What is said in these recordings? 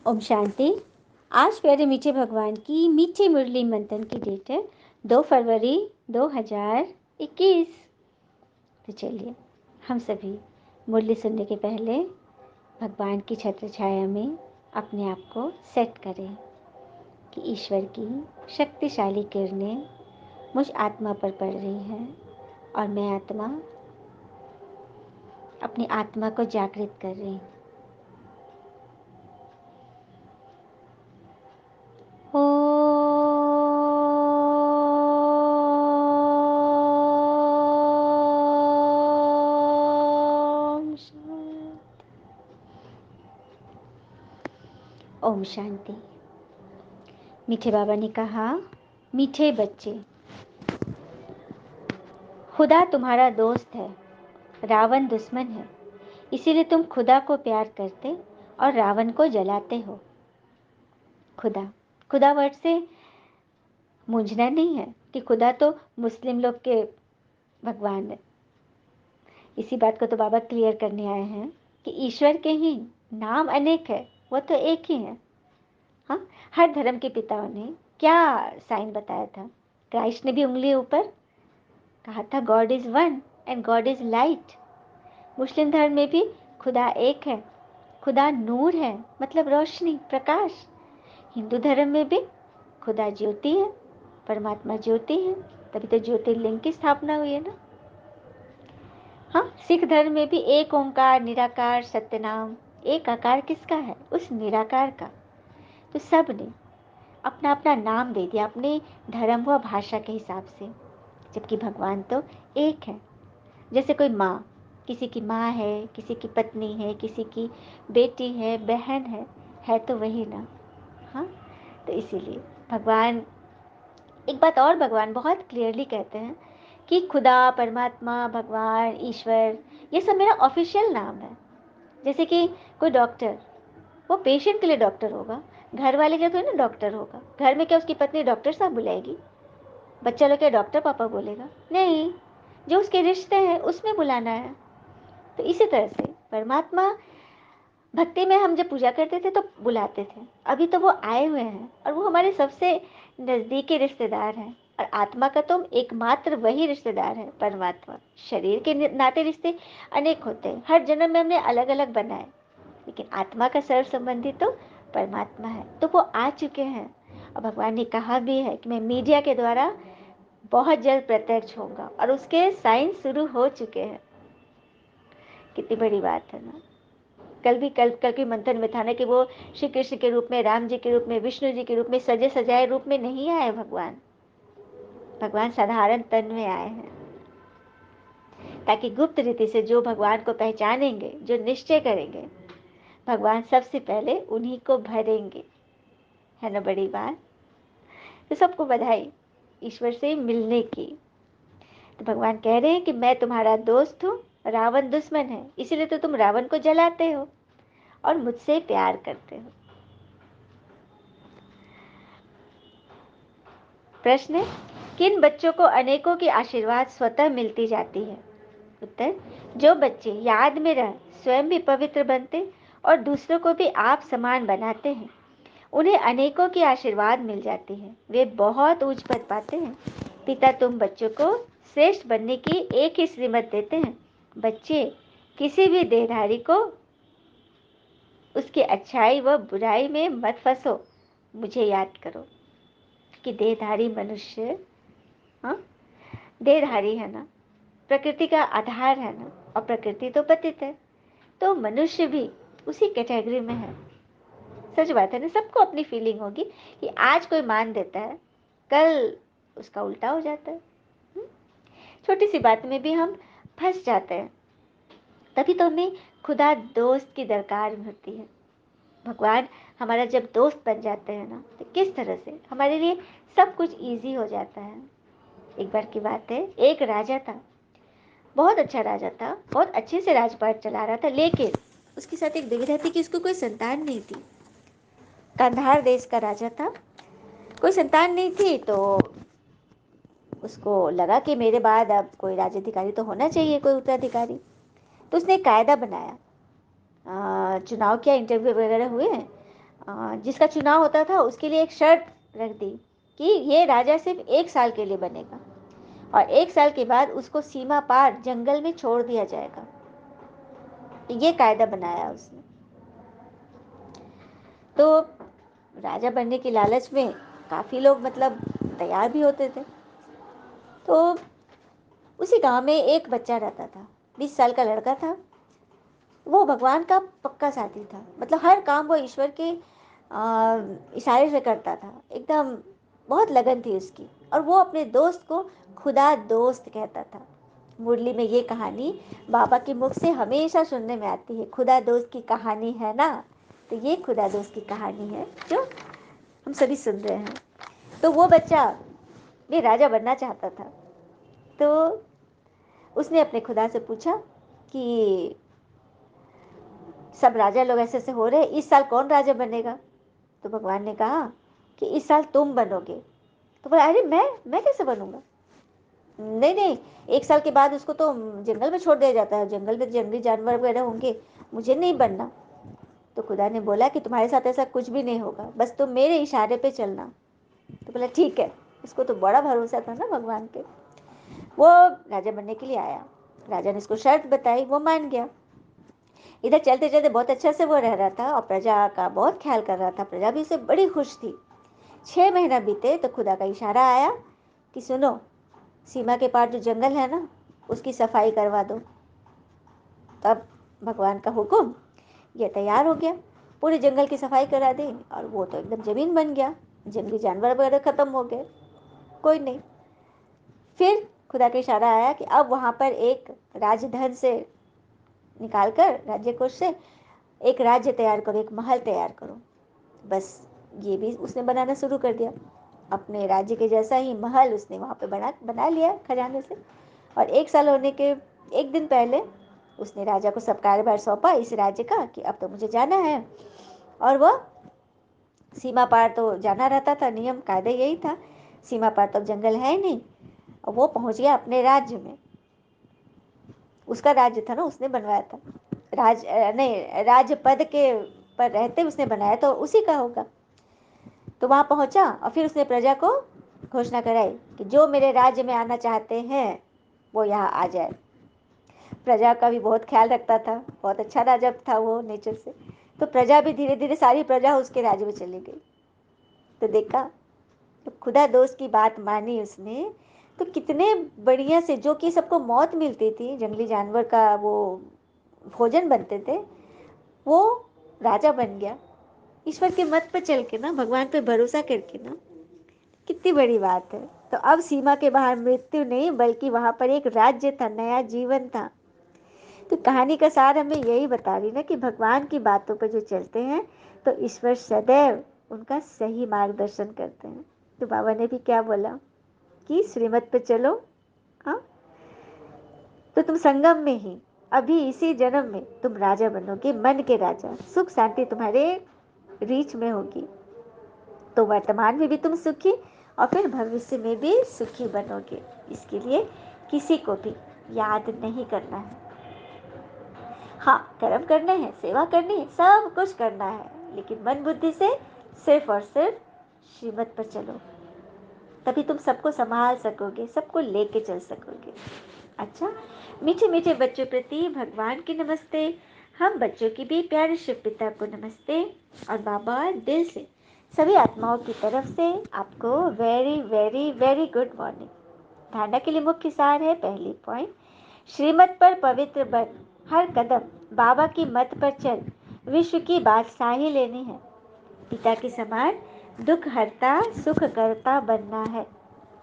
ओम शांति। आज प्यारे मीठे भगवान की मीठी मुरली मंथन की डेट है 2 फरवरी 2021। तो चलिए हम सभी मुरली सुनने के पहले भगवान की छत्र छाया में अपने आप को सेट करें कि ईश्वर की शक्तिशाली किरणें मुझ आत्मा पर पड़ रही है और मैं आत्मा अपनी आत्मा को जागृत कर रही हूँ। ओम शांति। मीठे बाबा ने कहा, मीठे बच्चे, खुदा तुम्हारा दोस्त है, रावण दुश्मन है। इसीलिए तुम खुदा को प्यार करते और रावण को जलाते हो। खुदा खुदा वर्ड से मूंझना नहीं है कि खुदा तो मुस्लिम लोग के भगवान है। इसी बात को तो बाबा क्लियर करने आए हैं कि ईश्वर के ही नाम अनेक है, वो तो एक ही है। हाँ, हर धर्म के पिताओं ने क्या साइन बताया था? क्राइस्ट ने भी उंगली ऊपर कहा था, God is one and God is light. Muslim धर्म में भी खुदा एक है, खुदा नूर है, मतलब रोशनी, प्रकाश। हिंदू धर्म में भी खुदा ज्योति है, परमात्मा ज्योति है, तभी तो ज्योतिर्लिंग की स्थापना हुई है ना। हाँ, सिख धर्म में भी एक ओंकार निराकार सत्यनाम। एक आकार किसका है? उस निराकार का। तो सब ने अपना अपना नाम दे दिया अपने धर्म व भाषा के हिसाब से, जबकि भगवान तो एक है। जैसे कोई माँ, किसी की माँ है, किसी की पत्नी है, किसी की बेटी है, बहन है तो वही ना। हाँ, तो इसीलिए भगवान, एक बात और भगवान बहुत क्लियरली कहते हैं कि खुदा, परमात्मा, भगवान, ईश्वर, ये सब मेरा ऑफिशियल नाम है। जैसे कि कोई डॉक्टर, वो पेशेंट के लिए डॉक्टर होगा, घर वाले के लिए तो ना डॉक्टर होगा। घर में क्या उसकी पत्नी डॉक्टर साहब बुलाएगी? बच्चा लोग क्या डॉक्टर पापा बोलेगा? नहीं, जो उसके रिश्ते हैं उसमें बुलाना है। तो इसी तरह से परमात्मा, भक्ति में हम जब पूजा करते थे तो बुलाते थे, अभी तो वो आए हुए हैं और वो हमारे सबसे नज़दीकी रिश्तेदार हैं। और आत्मा का तो एकमात्र वही रिश्तेदार है, परमात्मा। शरीर के नाते रिश्ते अनेक होते हैं, हर जन्म में हमने अलग अलग बनाए, लेकिन आत्मा का सर्व संबंधी तो परमात्मा है। तो वो आ चुके हैं और भगवान ने कहा भी है कि मैं मीडिया के द्वारा बहुत जल्द प्रत्यक्ष होगा, और उसके साइन शुरू हो चुके हैं। कितनी बड़ी बात है ना। कल के मंथन में था ना कि वो श्री कृष्ण के रूप में, राम जी के रूप में, विष्णु जी के रूप में, सजे सजाए रूप में नहीं आए भगवान। भगवान साधारण तन में आए हैं, ताकि गुप्त रीति से जो भगवान को पहचानेंगे, जो निश्चय करेंगे, भगवान सबसे पहले उन्हीं को भरेंगे। है ना बड़ी बात। तो सबको बधाई ईश्वर से मिलने की। तो भगवान कह रहे हैं कि मैं तुम्हारा दोस्त हूँ, रावण दुश्मन है, इसीलिए तो तुम रावण को जलाते हो और मुझसे प्यार करते हो। प्रश्न है, किन बच्चों को अनेकों की आशीर्वाद स्वतः मिलती जाती है? उत्तर, जो बच्चे याद में रह स्वयं भी पवित्र बनते और दूसरों को भी आप समान बनाते हैं, उन्हें अनेकों की आशीर्वाद मिल जाती है, वे बहुत ऊंच पद पाते हैं। पिता तुम बच्चों को श्रेष्ठ बनने की एक ही श्रीमत देते हैं, बच्चे किसी भी देहधारी को उसकी अच्छाई व बुराई में मत फंसो, मुझे याद करो कि देहधारी मनुष्य, हाँ, देहधारी है ना, प्रकृति का आधार है ना, और प्रकृति तो पतित है, तो मनुष्य भी उसी कैटेगरी में है। सच बात है ना। सबको अपनी फीलिंग होगी कि आज कोई मान देता है, कल उसका उल्टा हो जाता है। छोटी सी बात में भी हम फंस जाते हैं। तभी तो हमें खुदा दोस्त की दरकार होती है। भगवान हमारा जब दोस्त बन जाते हैं ना, तो किस तरह से हमारे लिए सब कुछ इजी हो जाता है। एक बार की बात है, एक राजा था, बहुत अच्छा राजा था, बहुत अच्छे से राजपाट चला रहा था, लेकिन उसके साथ एक दुविधा थी कि उसको कोई संतान नहीं थी। कंधार देश का राजा था, कोई संतान नहीं थी, तो उसको लगा कि मेरे बाद अब कोई राज्याधिकारी तो होना चाहिए, कोई उत्तराधिकारी। तो उसने एक कायदा बनाया, चुनाव किया, इंटरव्यू वगैरह हुए, जिसका चुनाव होता था उसके लिए एक शर्त रख दी कि ये राजा सिर्फ 1 साल के लिए बनेगा और 1 साल के बाद उसको सीमा पार जंगल में छोड़ दिया जाएगा। ये कायदा बनाया उसने। तो राजा बनने की लालच में काफी लोग मतलब तैयार भी होते थे। तो उसी गांव में एक बच्चा रहता था, 20 साल का लड़का था। वो भगवान का पक्का साथी था, मतलब हर काम वो ईश्वर के इशारे से करता था एकदम। बहुत लगन थी उसकी। और वो अपने दोस्त को खुदा दोस्त कहता था। मुरली में ये कहानी बाबा के मुख से हमेशा सुनने में आती है, खुदा दोस्त की कहानी है ना। तो ये खुदा दोस्त की कहानी है जो हम सभी सुन रहे हैं। तो वो बच्चा भी राजा बनना चाहता था। तो उसने अपने खुदा से पूछा कि सब राजा लोग ऐसे ऐसे हो रहे, इस साल कौन राजा बनेगा। तो भगवान ने कहा कि इस साल तुम बनोगे। तो बोला, अरे मैं कैसे बनूंगा। नहीं नहीं, 1 साल के बाद उसको तो जंगल में छोड़ दिया जाता है, जंगल में जंगली जानवर वगैरह होंगे, मुझे नहीं बनना। तो खुदा ने बोला कि तुम्हारे साथ ऐसा कुछ भी नहीं होगा, बस तुम मेरे इशारे पे चलना। तो बोला ठीक है। इसको तो बड़ा भरोसा था ना भगवान के। वो राजा बनने के लिए आया। राजा ने इसको शर्त बताई, वो मान गया। इधर चलते चलते बहुत अच्छा से वो रह रहा था और प्रजा का बहुत ख्याल कर रहा था। प्रजा भी उससे बड़ी खुश थी। 6 महीना बीते तो खुदा का इशारा आया कि सुनो, सीमा के पार जो जंगल है ना, उसकी सफाई करवा दो। तब भगवान का हुक्म, ये तैयार हो गया। पूरे जंगल की सफाई करा दी और वो तो एकदम जमीन बन गया। जंगली जानवर वगैरह खत्म हो गए, कोई नहीं। फिर खुदा का इशारा आया कि अब वहां पर एक राजधन से निकाल कर, राज्य कोष से एक राज्य तैयार करो, एक महल तैयार करो। बस ये भी उसने बनाना शुरू कर दिया। अपने राज्य के जैसा ही महल उसने वहां पे बना लिया खजाने से। और 1 साल होने के एक दिन पहले उसने राजा को सब कार्यभार सौंपा इस राज्य का कि अब तो मुझे जाना है। और वह सीमा पार तो जाना रहता था, नियम कायदे यही था। सीमा पार तो जंगल है ही नहीं। और वो पहुंच गया अपने राज्य में। उसका राज्य था ना, उसने बनवाया था। नहीं, राज्य पद के पर रहते उसने बनाया तो उसी का होगा। तो वहां पहुंचा और फिर उसने प्रजा को घोषणा कराई कि जो मेरे राज्य में आना चाहते हैं वो यहाँ आ जाए। प्रजा का भी बहुत ख्याल रखता था, बहुत अच्छा राजा था वो नेचर से। तो प्रजा भी धीरे धीरे, सारी प्रजा उसके राज्य में चली गई। तो देखा, तो खुदा दोस्त की बात मानी उसने। तो कितने बढ़िया से, जो कि सबको मौत मिलती थी, जंगली जानवर का वो भोजन बनते थे, वो राजा बन गया। ईश्वर के मत पे चल के ना, भगवान पे भरोसा करके ना, कितनी बड़ी बात है। तो अब सीमा के बाहर मृत्यु नहीं, बल्कि वहां पर एक राज्य था, नया जीवन था। तो कहानी का सार हमें यही बता रही ना कि भगवान की बातों पर जो चलते हैं तो ईश्वर सदैव उनका सही मार्गदर्शन करते हैं। तो बाबा ने भी क्या बोला कि श्रीमत पे चलो। हाँ, तो तुम संगम में ही, अभी इसी जन्म में तुम राजा बनोगे, मन के राजा। सुख शांति तुम्हारे रीच में होगी। तो वर्तमान में भी तुम सुखी और फिर भविष्य में भी सुखी बनोगे। इसके लिए किसी को भी याद नहीं करना है। हाँ, कर्म करने हैं, सेवा करनी है, सब कुछ करना है, लेकिन मन बुद्धि से सिर्फ और सिर्फ श्रीमत पर चलो। तभी तुम सबको संभाल सकोगे, सबको लेके चल सकोगे। अच्छा, मीठे मीठे बच्चों प्रति भगवान की नमस्ते। हम बच्चों की भी प्यारे शिव पिता को नमस्ते। और बाबा दिल से सभी आत्माओं की तरफ से आपको very very very good morning. धारणा के लिए मुख्य सार है, पहली पॉइंट, श्रीमत पर पवित्र बन, हर कदम बाबा की मत पर चल, विश्व की बादशाही लेनी है, पिता के समान दुख हरता सुख करता बनना है।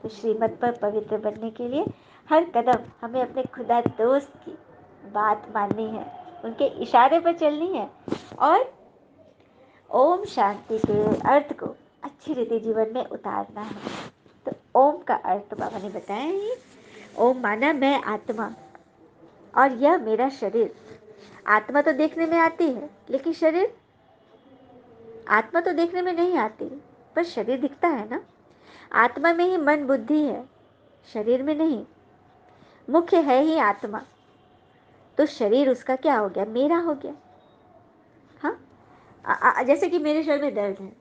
तो श्रीमत पर पवित्र बनने के लिए हर कदम हमें अपने खुदा दोस्त की बात माननी है, उनके इशारे पर चलनी है और ओम शांति के अर्थ को अच्छी रीति जीवन में उतारना है। तो ओम का अर्थ बाबा ने बताया ही। ओम माना मैं आत्मा और यह मेरा शरीर। आत्मा तो देखने में आती है, लेकिन शरीर, आत्मा तो देखने में नहीं आती, पर शरीर दिखता है ना। आत्मा में ही मन बुद्धि है, शरीर में नहीं। मुख्य है ही आत्मा, तो शरीर उसका क्या हो गया, मेरा हो गया। हाँ, जैसे कि मेरे शरीर में दर्द है,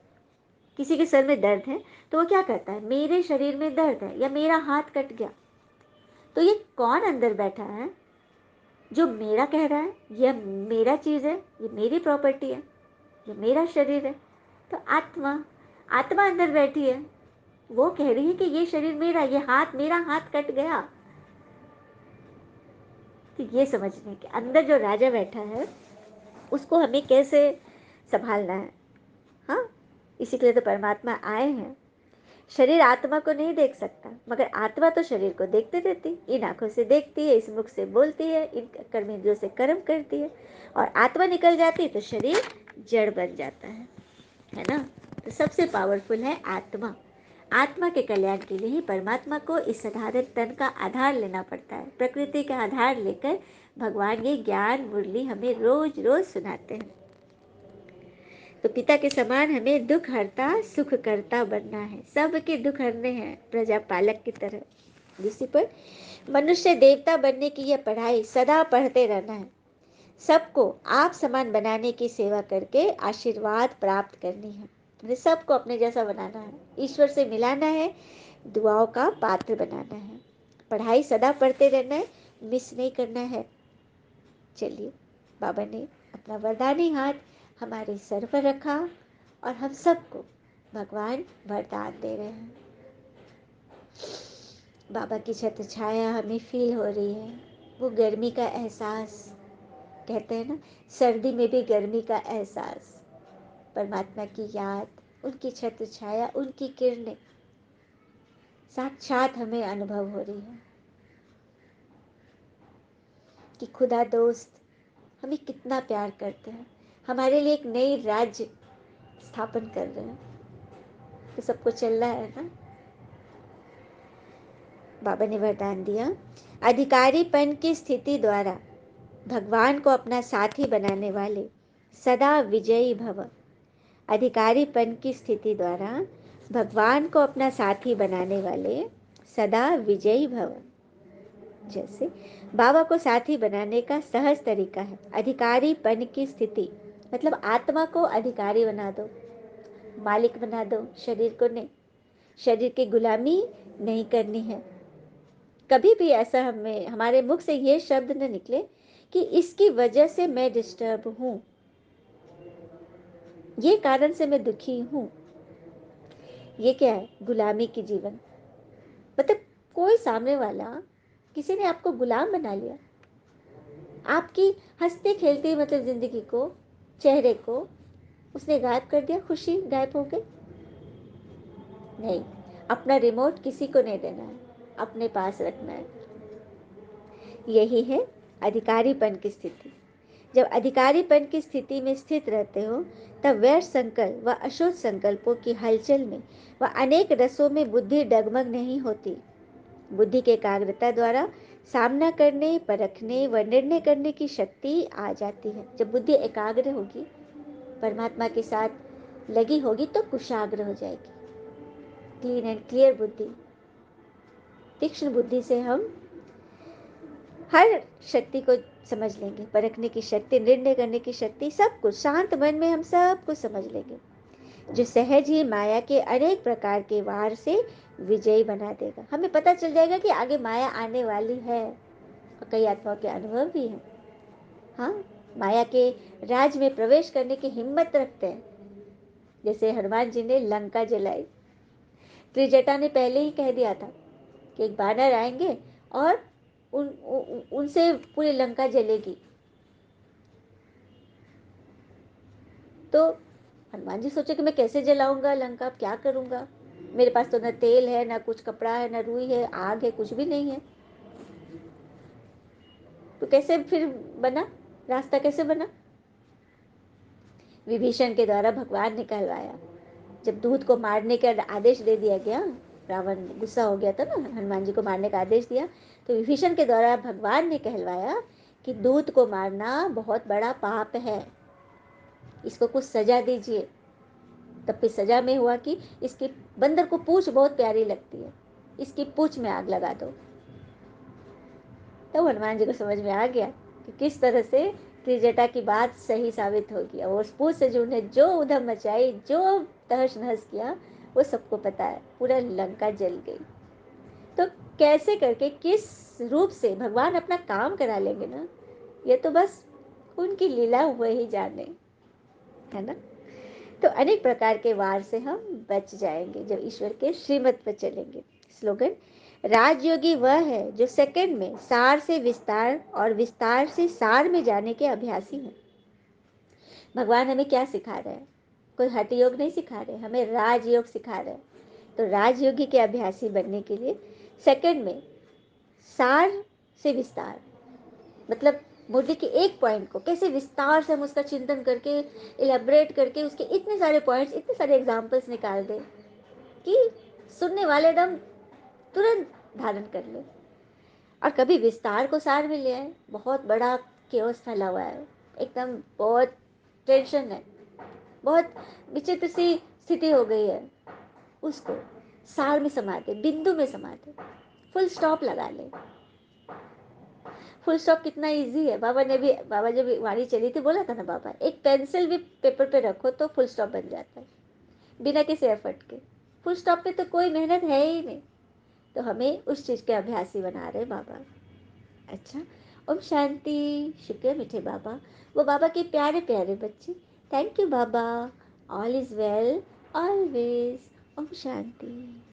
किसी के सर में दर्द है, तो वो क्या करता है, मेरे शरीर में दर्द है या मेरा हाथ कट गया, तो ये कौन अंदर बैठा है जो मेरा कह रहा है, यह मेरा चीज है, ये मेरी प्रॉपर्टी है, ये मेरा शरीर है। तो आत्मा, आत्मा अंदर बैठी है, वो कह रही है कि ये शरीर मेरा, ये हाथ मेरा, हाथ कट गया। तो ये समझने के अंदर जो राजा बैठा है उसको हमें कैसे संभालना है। हाँ, इसी के लिए तो परमात्मा आए हैं। शरीर आत्मा को नहीं देख सकता, मगर आत्मा तो शरीर को देखते रहती, इन आंखों से देखती है, इस मुख से बोलती है, इन कर्मेंद्रियों से कर्म करती है, और आत्मा निकल जाती है तो शरीर जड़ बन जाता है ना। तो सबसे पावरफुल है आत्मा। आत्मा के कल्याण के लिए ही परमात्मा को इस साधारण तन का आधार लेना पड़ता है। प्रकृति का आधार लेकर भगवान ये ज्ञान मुरली हमें रोज रोज सुनाते हैं। तो पिता के समान हमें दुख हरता सुख करता बनना है, सबके दुख हरने हैं प्रजा पालक की तरह। जिस पर मनुष्य देवता बनने की यह पढ़ाई सदा पढ़ते रहना है, सबको आप समान बनाने की सेवा करके आशीर्वाद प्राप्त करनी है। सबको अपने जैसा बनाना है, ईश्वर से मिलाना है, दुआओं का पात्र बनाना है। पढ़ाई सदा पढ़ते रहना है, मिस नहीं करना है। चलिए, बाबा ने अपना वरदानी हाथ हमारे सर पर रखा और हम सबको भगवान वरदान दे रहे हैं। बाबा की छत्र छाया हमें फील हो रही है, वो गर्मी का एहसास, कहते हैं ना, सर्दी में भी गर्मी का एहसास, परमात्मा की याद, उनकी छत्र छाया, उनकी किरणें साक्षात हमें अनुभव हो रही है कि खुदा दोस्त हमें कितना प्यार करते हैं, हमारे लिए एक नई राज्य स्थापन कर रहे हैं। तो सबको चल रहा है ना। बाबा ने वरदान दिया, अधिकारीपन की स्थिति द्वारा भगवान को अपना साथी बनाने वाले सदा विजयी भव। अधिकारीपन की स्थिति द्वारा भगवान को अपना साथी बनाने वाले सदा विजयी भव। जैसे बाबा को साथी बनाने का सहज तरीका है, अधिकारीपन की स्थिति मतलब आत्मा को अधिकारी बना दो, मालिक बना दो, शरीर को नहीं। शरीर की गुलामी नहीं करनी है। कभी भी ऐसा हमारे मुख से ये शब्द न निकले कि इसकी वजह से मैं डिस्टर्ब हूं, ये कारण से मैं दुखी हूं। ये क्या है, गुलामी की जीवन। मतलब कोई सामने वाला, किसी ने आपको गुलाम बना लिया, आपकी हंसते खेलते मतलब जिंदगी को, चेहरे को उसने गायब कर दिया, खुशी गायब हो गई। नहीं, अपना रिमोट किसी को नहीं देना है, अपने पास रखना है। यही है अधिकारीपन की स्थिति। जब अधिकारीपन की स्थिति में स्थित रहते हो तब व्यर्थ संकल्प व अशुद्ध संकल्पों की हलचल में व अनेक रसों में बुद्धि डगमग नहीं होती। बुद्धि के एकाग्रता द्वारा सामना करने, परखने व निर्णय करने की शक्ति आ जाती है। जब बुद्धि एकाग्र होगी, परमात्मा के साथ लगी होगी, तो कुशाग्र हो जाएगी। क्लीन एंड क्लियर बुद्धि, तीक्ष्ण बुद्धि से हम हर शक्ति को समझ लेंगे, परखने की शक्ति, निर्णय करने की शक्ति, सब कुछ शांत मन में हम सब कुछ समझ लेंगे, जो सहज ही माया के अनेक प्रकार के वार से विजयी बना देगा। हमें पता चल जाएगा कि आगे माया आने वाली है, और कई आत्माओं के अनुभव भी हैं। हाँ, माया के राज में प्रवेश करने की हिम्मत रखते हैं। जैसे हनुमान जी ने लंका जलाई, त्रिजटा ने पहले ही कह दिया था कि एक बानर आएंगे और उनसे पूरी लंका जलेगी। तो हनुमान जी सोचे कि मैं कैसे जलाऊंगा लंका, क्या करूंगा, मेरे पास तो न तेल है, न कुछ कपड़ा है, न रुई है, आग है, कुछ भी नहीं है। तो कैसे फिर बना, रास्ता कैसे बना? विभीषण के द्वारा भगवान ने कहलवाया। जब दूत को मारने का आदेश दे दिया गया, रावण गुस्सा हो गया था ना, हनुमान जी को मारने का आदेश दिया, तो विभीषण के द्वारा भगवान ने कहलवाया कि दूत को मारना बहुत बड़ा पाप है, इसको कुछ सजा दीजिए। तब फिर सजा में हुआ कि इसके बंदर को पूंछ बहुत प्यारी लगती है, इसकी पूंछ में आग लगा दो। तो हनुमान जी को समझ में आ गया कि किस तरह से त्रिजटा की बात सही साबित होगी। और उस भूत से ने जो उधम मचाई, जो तहस नहस किया, वो सबको पता है। पूरा लंका जल गई। तो कैसे करके, किस रूप से भगवान अपना काम करा लेंगे ना, ये तो बस उनकी लीला वही जाने, है ना। तो अनेक प्रकार के वार से हम बच जाएंगे जब ईश्वर के श्रीमत पर चलेंगे। स्लोगन: राजयोगी वह है जो सेकंड में सार से विस्तार और विस्तार से सार में जाने के अभ्यासी है। भगवान हमें क्या सिखा रहे हैं? कोई हठ योग नहीं सिखा रहे, हमें राजयोग सिखा रहे हैं। तो राजयोगी के अभ्यासी बनने के लिए सेकंड में सार से विस्तार, मतलब मुद्दे के एक पॉइंट को कैसे विस्तार से हम उसका चिंतन करके, इलेबरेट करके, उसके इतने सारे पॉइंट्स, इतने सारे एग्जाम्पल्स निकाल दें कि सुनने वाले एकदम तुरंत धारण कर ले। और कभी विस्तार को सार में ले आए। बहुत बड़ा केओस फैला हुआ है, एकदम बहुत टेंशन है, बहुत विचित्र सी स्थिति हो गई है, उसको सार में समा दे, बिंदु में समा दे, फुल स्टॉप लगा ले। फुल स्टॉप कितना इजी है। बाबा जब वाणी चली थी, बोला था ना बाबा, एक पेंसिल भी पेपर पे रखो तो फुल स्टॉप बन जाता है, बिना किसी एफर्ट के। फुल स्टॉप पे तो कोई मेहनत है ही नहीं। तो हमें उस चीज़ के अभ्यासी बना रहे बाबा। अच्छा, ओम शांति। शुक्रिया मीठे बाबा, वो बाबा के प्यारे प्यारे बच्चे। थैंक यू बाबा। All is well always. ओम शांति।